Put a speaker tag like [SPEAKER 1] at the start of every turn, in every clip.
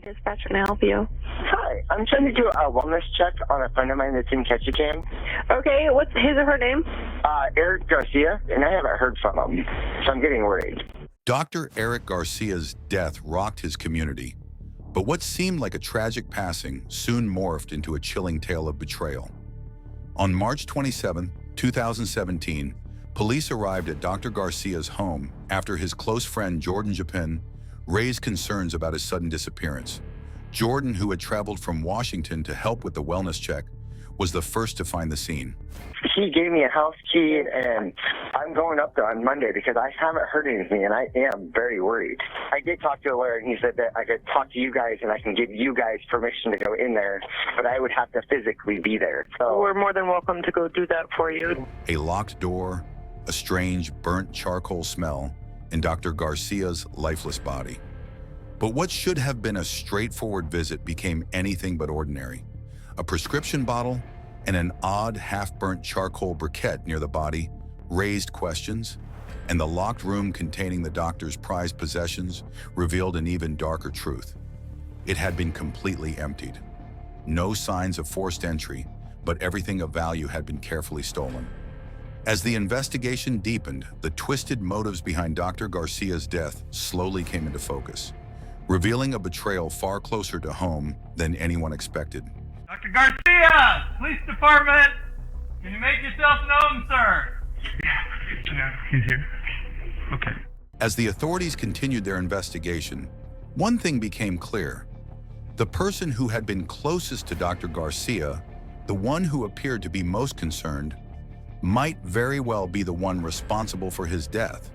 [SPEAKER 1] Dispatcher, can I help you?
[SPEAKER 2] Hi, I'm trying to do a wellness check on a friend of mine that's in Ketchikan.
[SPEAKER 1] Okay, what's his or her name?
[SPEAKER 2] Eric Garcia, and I haven't heard from him, so I'm getting worried.
[SPEAKER 3] Dr. Eric Garcia's death rocked his community, but what seemed like a tragic passing soon morphed into a chilling tale of betrayal. On March 27, 2017, police arrived at Dr. Garcia's home after his close friend Jordan Japin raised concerns about his sudden disappearance. Jordan, who had traveled from Washington to help with the wellness check, was the first to find the scene.
[SPEAKER 2] He gave me a house key, and I'm going up there on Monday because I haven't heard anything, and I am very worried. I did talk to a lawyer, and he said that I could talk to you guys, and I can give you guys permission to go in there, but I would have to physically be there. So
[SPEAKER 1] We're more than welcome to go do that for you.
[SPEAKER 3] A locked door, a strange burnt charcoal smell, and Dr. Garcia's lifeless body. But what should have been a straightforward visit became anything but ordinary. A prescription bottle and an odd half-burnt charcoal briquette near the body raised questions, and the locked room containing the doctor's prized possessions revealed an even darker truth. It had been completely emptied. No signs of forced entry, but everything of value had been carefully stolen. As the investigation deepened, the twisted motives behind Dr. Garcia's death slowly came into focus, revealing a betrayal far closer to home than anyone expected.
[SPEAKER 4] Dr. Garcia, Police Department, can you make yourself known, sir?
[SPEAKER 5] Yeah, he's here. Okay.
[SPEAKER 3] As the authorities continued their investigation, one thing became clear. The person who had been closest to Dr. Garcia, the one who appeared to be most concerned, might very well be the one responsible for his death.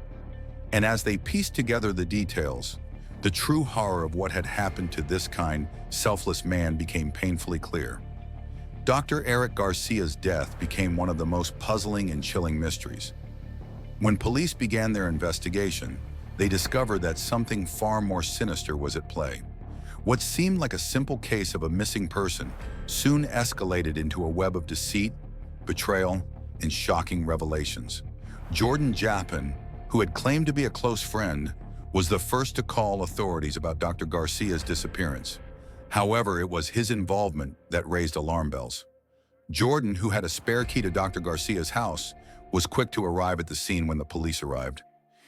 [SPEAKER 3] And as they pieced together the details, the true horror of what had happened to this kind, selfless man became painfully clear. Dr. Eric Garcia's death became one of the most puzzling and chilling mysteries. When police began their investigation, they discovered that something far more sinister was at play. What seemed like a simple case of a missing person soon escalated into a web of deceit, betrayal, and shocking revelations. Jordan Japin, who had claimed to be a close friend, was the first to call authorities about Dr. Garcia's disappearance. However, it was his involvement that raised alarm bells. Jordan, who had a spare key to Dr. Garcia's house, was quick to arrive at the scene when the police arrived.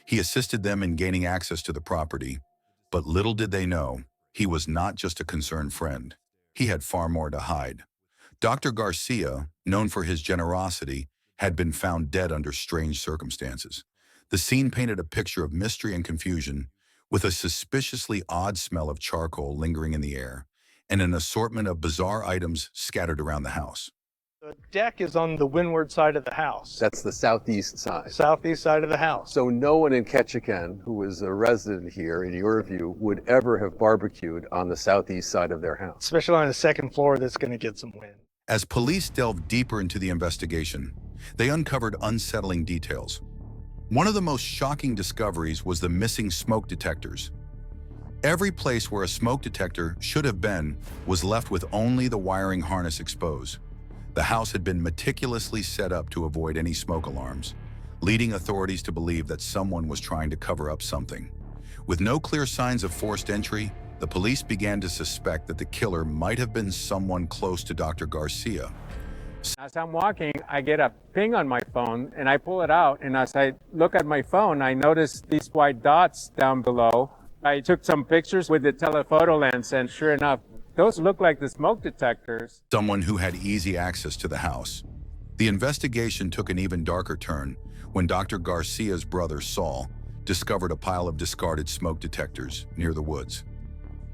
[SPEAKER 3] He assisted them in gaining access to the property, but little did they know, he was not just a concerned friend. He had far more to hide. Dr. Garcia, known for his generosity, had been found dead under strange circumstances. The scene painted a picture of mystery and confusion, with a suspiciously odd smell of charcoal lingering in the air, and an assortment of bizarre items scattered around the house.
[SPEAKER 5] The deck is on the windward side of the house.
[SPEAKER 6] That's the southeast side.
[SPEAKER 5] Southeast side of the house.
[SPEAKER 6] So no one in Ketchikan who was a resident here, in your view, would ever have barbecued on the southeast side of their house.
[SPEAKER 5] Especially on the second floor that's going to get some wind.
[SPEAKER 3] As police delved deeper into the investigation, they uncovered unsettling details. One of the most shocking discoveries was the missing smoke detectors. Every place where a smoke detector should have been was left with only the wiring harness exposed. The house had been meticulously set up to avoid any smoke alarms, leading authorities to believe that someone was trying to cover up something. With no clear signs of forced entry, the police began to suspect that the killer might have been someone close to Dr. Garcia.
[SPEAKER 7] As I'm walking, I get a ping on my phone and I pull it out, and as I look at my phone, I notice these white dots down below. I took some pictures with the telephoto lens, and sure enough, those look like the smoke detectors.
[SPEAKER 3] Someone who had easy access to the house. The investigation took an even darker turn when Dr. Garcia's brother, Saul, discovered a pile of discarded smoke detectors near the woods.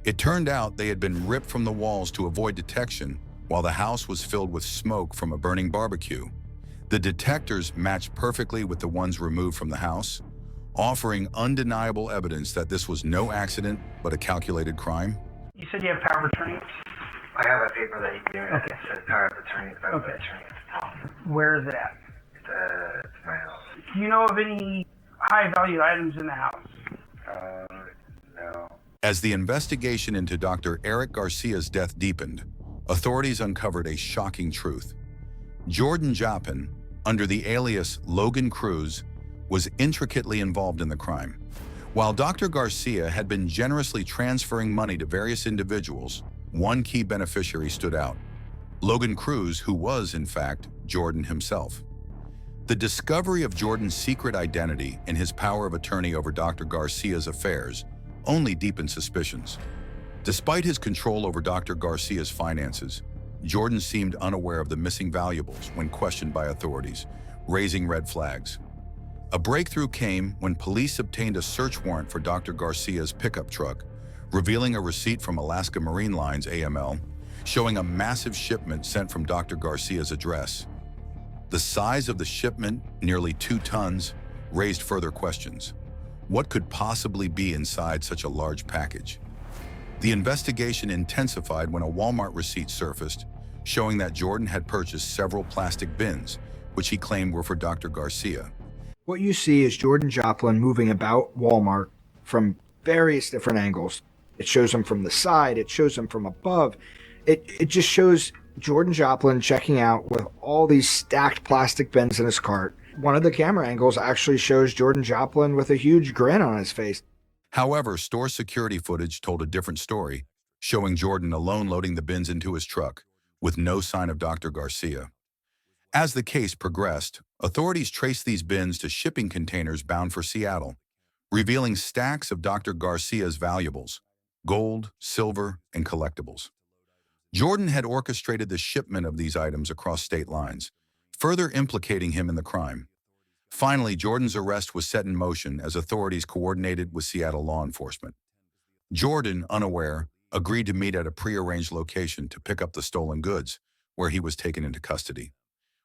[SPEAKER 3] It turned out they had been ripped from the walls to avoid detection while the house was filled with smoke from a burning barbecue. The detectors matched perfectly with the ones removed from the house, offering undeniable evidence that this was no accident but a calculated crime.
[SPEAKER 5] You said you have power of attorney?
[SPEAKER 8] I have a paper that you gave me that says power of attorney.
[SPEAKER 5] Where is it at?
[SPEAKER 8] It's my house.
[SPEAKER 5] Do you know of any high-value items in the house?
[SPEAKER 8] No.
[SPEAKER 3] As the investigation into Dr. Eric Garcia's death deepened, authorities uncovered a shocking truth. Jordan Japin, under the alias Logan Cruz, was intricately involved in the crime. While Dr. Garcia had been generously transferring money to various individuals, one key beneficiary stood out: Logan Cruz, who was, in fact, Jordan himself. The discovery of Jordan's secret identity and his power of attorney over Dr. Garcia's affairs only deepened suspicions. Despite his control over Dr. Garcia's finances, Jordan seemed unaware of the missing valuables when questioned by authorities, raising red flags. A breakthrough came when police obtained a search warrant for Dr. Garcia's pickup truck, revealing a receipt from Alaska Marine Lines AML, showing a massive shipment sent from Dr. Garcia's address. The size of the shipment, nearly 2 tons, raised further questions. What could possibly be inside such a large package? The investigation intensified when a Walmart receipt surfaced, showing that Jordan had purchased several plastic bins, which he claimed were for Dr. Garcia.
[SPEAKER 9] What you see is Jordan Joplin moving about Walmart from various different angles. It shows him from the side, it shows him from above. It just shows Jordan Joplin checking out with all these stacked plastic bins in his cart. One of the camera angles actually shows Jordan Joplin with a huge grin on his face.
[SPEAKER 3] However, store security footage told a different story, showing Jordan alone loading the bins into his truck, with no sign of Dr. Garcia. As the case progressed, authorities traced these bins to shipping containers bound for Seattle, revealing stacks of Dr. Garcia's valuables: gold, silver, and collectibles. Jordan had orchestrated the shipment of these items across state lines, further implicating him in the crime. Finally, Jordan's arrest was set in motion as authorities coordinated with Seattle law enforcement. Jordan, unaware, agreed to meet at a prearranged location to pick up the stolen goods, where he was taken into custody.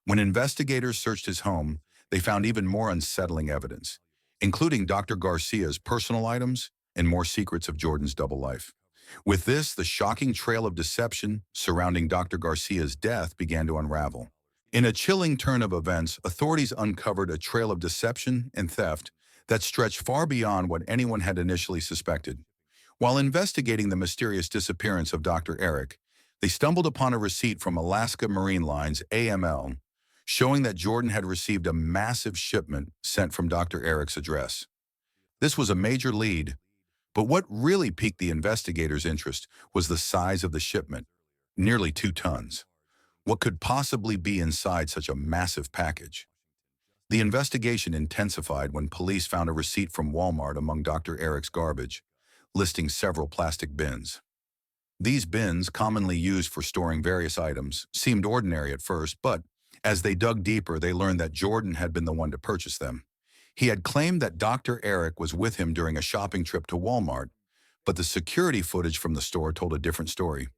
[SPEAKER 3] When investigators searched his home, they found even more unsettling evidence, including Dr. Garcia's personal items and more secrets of Jordan's double life. With this, the shocking trail of deception surrounding Dr. Garcia's death began to unravel. In a chilling turn of events, authorities uncovered a trail of deception and theft that stretched far beyond what anyone had initially suspected. While investigating the mysterious disappearance of Dr. Eric, they stumbled upon a receipt from Alaska Marine Lines AML, showing that Jordan had received a massive shipment sent from Dr. Eric's address. This was a major lead, but what really piqued the investigators' interest was the size of the shipment: nearly 2 tons. What could possibly be inside such a massive package? The investigation intensified when police found a receipt from Walmart among Dr. Eric's garbage, listing several plastic bins. These bins, commonly used for storing various items, seemed ordinary at first, but as they dug deeper, they learned that Jordan had been the one to purchase them. He had claimed that Dr. Eric was with him during a shopping trip to Walmart, but the security footage from the store told a different story.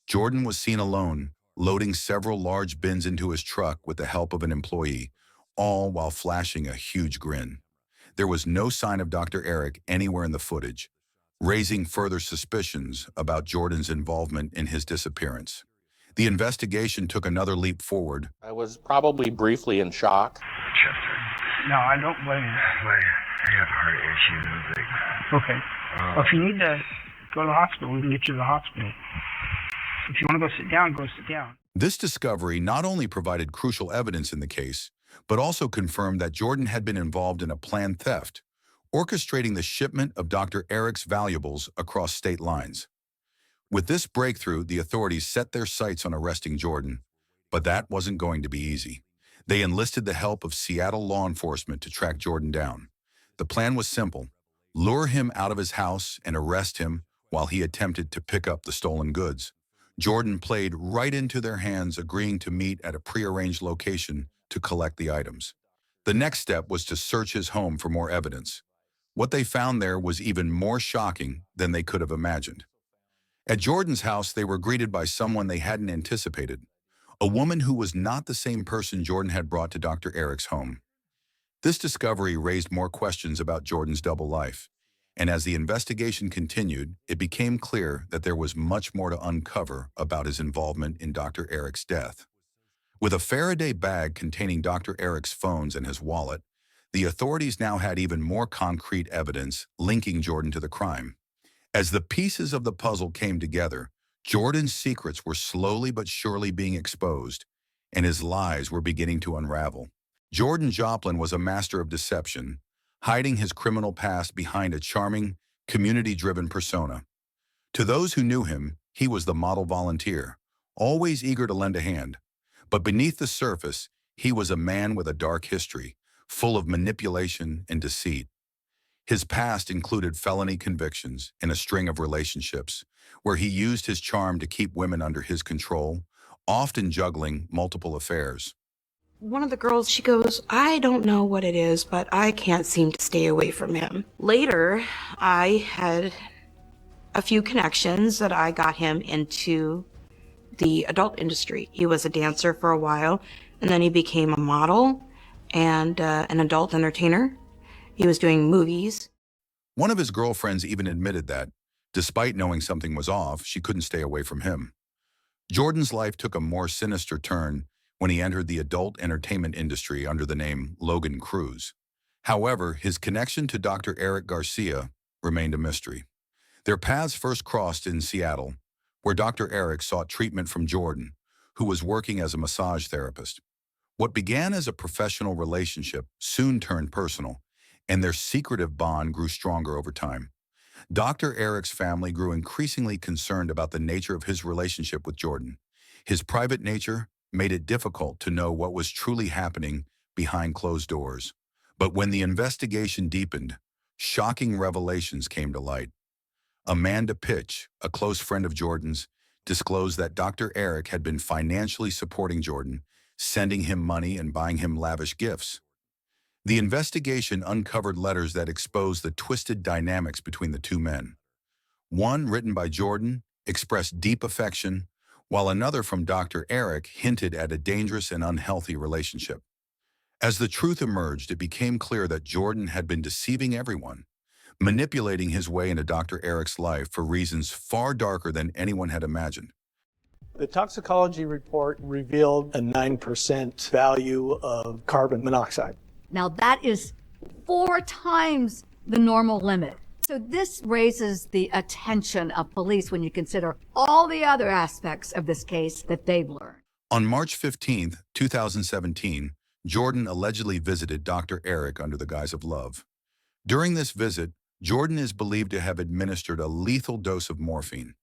[SPEAKER 3] Jordan was seen alone, loading several large bins into his truck with the help of an employee, all while flashing a huge grin. There was no sign of Dr. Eric anywhere in the footage, raising further suspicions about Jordan's involvement in his disappearance. The investigation took another leap forward.
[SPEAKER 10] I was probably briefly in shock.
[SPEAKER 8] Chester,
[SPEAKER 5] No, I don't blame you.
[SPEAKER 8] I have heart issues.
[SPEAKER 5] Okay. Well, if you need to go to the hospital, we can get you to the hospital. If you want to go sit down, go sit down.
[SPEAKER 3] This discovery not only provided crucial evidence in the case, but also confirmed that Jordan had been involved in a planned theft, orchestrating the shipment of Dr. Eric's valuables across state lines. With this breakthrough, the authorities set their sights on arresting Jordan, but that wasn't going to be easy. They enlisted the help of Seattle law enforcement to track Jordan down. The plan was simple: lure him out of his house and arrest him while he attempted to pick up the stolen goods. Jordan played right into their hands, agreeing to meet at a prearranged location to collect the items. The next step was to search his home for more evidence. What they found there was even more shocking than they could have imagined. At Jordan's house, they were greeted by someone they hadn't anticipated: a woman who was not the same person Jordan had brought to Dr. Eric's home. This discovery raised more questions about Jordan's double life, and as the investigation continued, it became clear that there was much more to uncover about his involvement in Dr. Eric's death. With a Faraday bag containing Dr. Eric's phones and his wallet, the authorities now had even more concrete evidence linking Jordan to the crime. As the pieces of the puzzle came together, Jordan's secrets were slowly but surely being exposed, and his lies were beginning to unravel. Jordan Joplin was a master of deception, hiding his criminal past behind a charming, community-driven persona. To those who knew him, he was the model volunteer, always eager to lend a hand. But beneath the surface, he was a man with a dark history, full of manipulation and deceit. His past included felony convictions and a string of relationships, where he used his charm to keep women under his control, often juggling multiple affairs.
[SPEAKER 11] One of the girls, she goes, I don't know what it is, but I can't seem to stay away from him. Later, I had a few connections that I got him into the adult industry. He was a dancer for a while, and then he became a model and an adult entertainer. He was doing movies.
[SPEAKER 3] One of his girlfriends even admitted that, despite knowing something was off, she couldn't stay away from him. Jordan's life took a more sinister turn when he entered the adult entertainment industry under the name Logan Cruz. However, his connection to Dr. Eric Garcia remained a mystery. Their paths first crossed in Seattle, where Dr. Eric sought treatment from Jordan, who was working as a massage therapist. What began as a professional relationship soon turned personal, and their secretive bond grew stronger over time. Dr. Eric's family grew increasingly concerned about the nature of his relationship with Jordan. His private nature made it difficult to know what was truly happening behind closed doors. But when the investigation deepened, shocking revelations came to light. Amanda Pitch, a close friend of Jordan's, disclosed that Dr. Eric had been financially supporting Jordan, sending him money and buying him lavish gifts. The investigation uncovered letters that exposed the twisted dynamics between the two men. One, written by Jordan, expressed deep affection, while another from Dr. Eric hinted at a dangerous and unhealthy relationship. As the truth emerged, it became clear that Jordan had been deceiving everyone, manipulating his way into Dr. Eric's life for reasons far darker than anyone had imagined.
[SPEAKER 12] The toxicology report revealed a 9% value of carbon monoxide.
[SPEAKER 13] Now that is 4 times the normal limit. So this raises the attention of police when you consider all the other aspects of this case that they've learned.
[SPEAKER 3] On March 15, 2017, Jordan allegedly visited Dr. Eric under the guise of love. During this visit, Jordan is believed to have administered a lethal dose of morphine.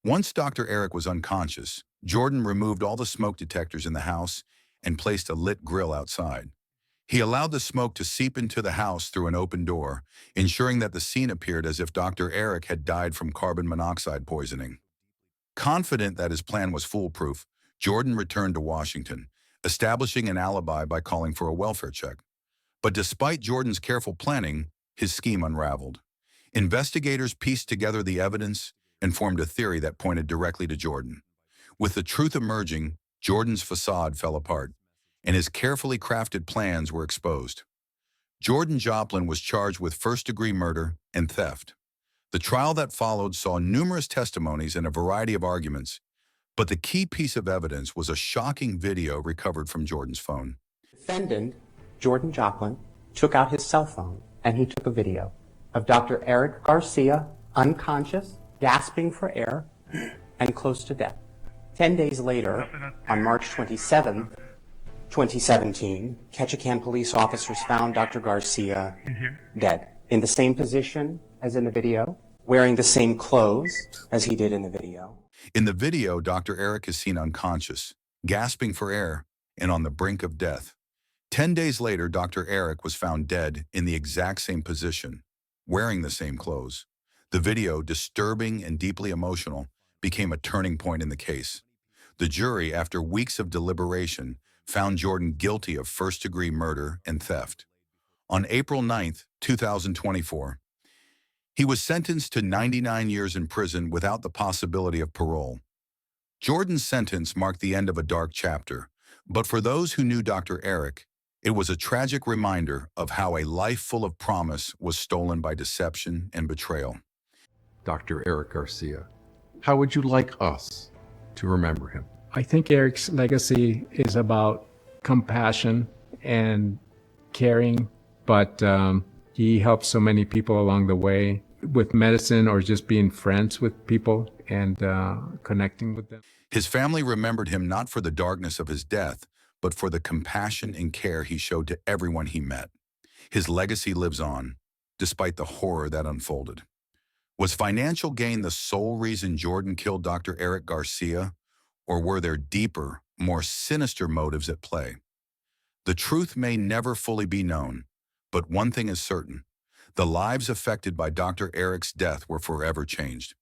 [SPEAKER 3] Once Dr. Eric was unconscious, Jordan removed all the smoke detectors in the house and placed a lit grill outside. He allowed the smoke to seep into the house through an open door, ensuring that the scene appeared as if Dr. Eric had died from carbon monoxide poisoning. Confident that his plan was foolproof, Jordan returned to Washington, establishing an alibi by calling for a welfare check. But despite Jordan's careful planning, his scheme unraveled. Investigators pieced together the evidence and formed a theory that pointed directly to Jordan. With the truth emerging, Jordan's facade fell apart, and his carefully crafted plans were exposed. Jordan Joplin was charged with first-degree murder and theft. The trial that followed saw numerous testimonies and a variety of arguments, but the key piece of evidence was a shocking video recovered from Jordan's phone.
[SPEAKER 14] Defendant Jordan Joplin took out his cell phone and he took a video of Dr. Eric Garcia unconscious, gasping for air, and close to death. 10 days later, on March 27, 2017, Ketchikan police officers found Dr. Garcia dead, in the same position as in the video, wearing the same clothes as he did in the video.
[SPEAKER 3] In the video, Dr. Eric is seen unconscious, gasping for air, and on the brink of death. 10 days later, Dr. Eric was found dead in the exact same position, wearing the same clothes. The video, disturbing and deeply emotional, became a turning point in the case. The jury, after weeks of deliberation, found Jordan guilty of first-degree murder and theft. On April 9, 2024, he was sentenced to 99 years in prison without the possibility of parole. Jordan's sentence marked the end of a dark chapter, but for those who knew Dr. Eric, it was a tragic reminder of how a life full of promise was stolen by deception and betrayal.
[SPEAKER 6] Dr. Eric Garcia, how would you like us to remember him?
[SPEAKER 7] I think Eric's legacy is about compassion and caring, but he helped so many people along the way with medicine or just being friends with people and connecting with them.
[SPEAKER 3] His family remembered him not for the darkness of his death, but for the compassion and care he showed to everyone he met. His legacy lives on, despite the horror that unfolded. Was financial gain the sole reason Jordan killed Dr. Eric Garcia, or were there deeper, more sinister motives at play? The truth may never fully be known, but one thing is certain: the lives affected by Dr. Eric's death were forever changed.